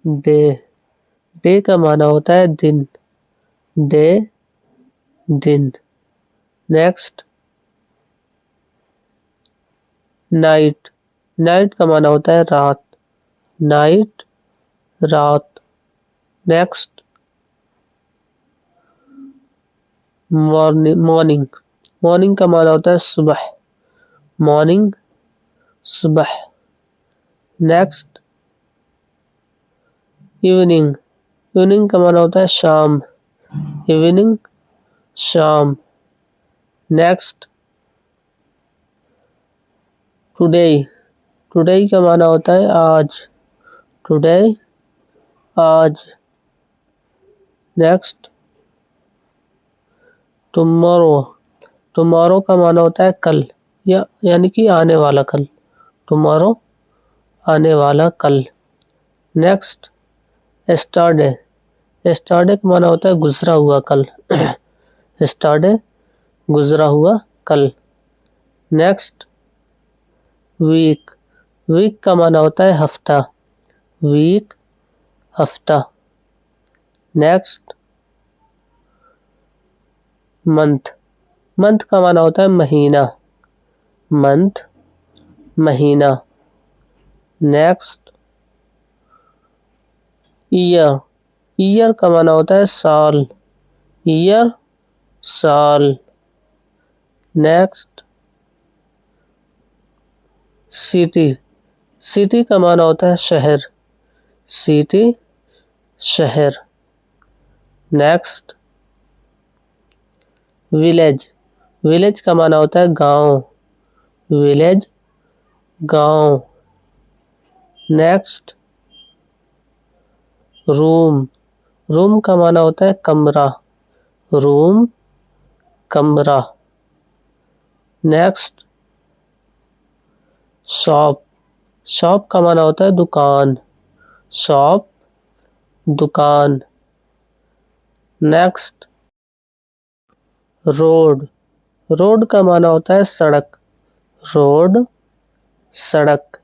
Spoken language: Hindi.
डे, डे का माना होता है दिन, डे दिन। नेक्स्ट नाइट, नाइट का माना होता है रात, नाइट रात। नेक्स्ट मॉर्निंग, मॉर्निंग, मॉर्निंग का माना होता है सुबह, मॉर्निंग सुबह। नेक्स्ट इवनिंग, इवनिंग का माना होता है शाम, इवनिंग शाम। नेक्स्ट टुडे, टुडे का माना होता है आज, टुडे आज। नेक्स्ट टुमारो, टुमारो का माना होता है कल, या यानी कि आने वाला कल, टुमारो आने वाला कल। नेक्स्ट एस्टरडे, एस्टरडे का माना होता है गुजरा हुआ कल, एस्टरडे गुजरा हुआ कल। नेक्स्ट वीक, वीक का माना होता है हफ्ता, वीक हफ्ता। नेक्स्ट मंथ, मंथ का माना होता है महीना, मंथ महीना। नेक्स्ट ईयर, ईयर का माना होता है साल, ईयर साल। नेक्स्ट सिटी, सिटी का माना होता है शहर, सिटी शहर। नेक्स्ट विलेज, विलेज का माना होता है गांव, विलेज गांव। नेक्स्ट रूम, रूम का माना होता है कमरा, रूम कमरा। नेक्स्ट शॉप, शॉप का माना होता है दुकान, शॉप दुकान। नेक्स्ट रोड, रोड का माना होता है सड़क, रोड सड़क।